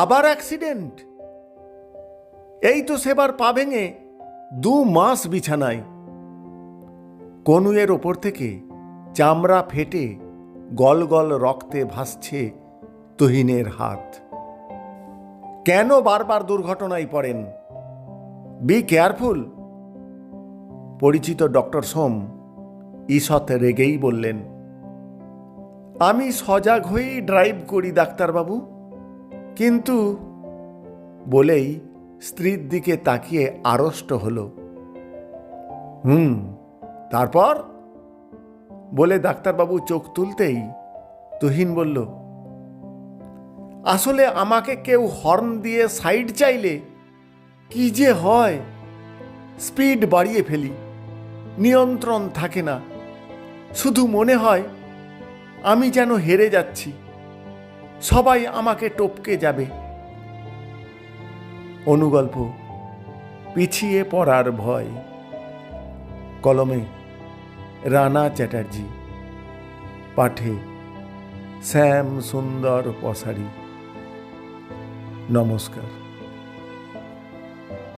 আবার অ্যাক্সিডেন্ট? এই তো সেবার পা ভেঙে 2 মাস বিছানায়। কনুয়ের ওপর থেকে চামড়া ফেটে গল গল রক্তে ভাসছে তুহিনের হাত। কেন বারবার দুর্ঘটনায় পড়েন? Be careful. পরিচিত ডক্টর সোম ঈষৎ রেগেই বললেন, আমি সজাগ হয়েই ড্রাইভ করি ডাক্তারবাবু, কিন্তু বলেই স্ত্রীর দিকে তাকিয়ে আড়ষ্ট হল। তারপর বলে ডাক্তারবাবু চোখ তুলতেই তুহিন বলল, আসলে আমাকে কেউ হর্ন দিয়ে সাইড চাইলে কি যে হয়, স্পিড বাড়িয়ে ফেলি, নিয়ন্ত্রণ থাকে না। শুধু মনে হয় আমি যেন হেরে যাচ্ছি, সবাই আমাকে টপকে যাবে। অনুগল্প পিছিয়ে পড়ার ভয়। কলমে রানা চ্যাটার্জি, পাঠে শ্যাম সুন্দর পসারি। নমস্কার।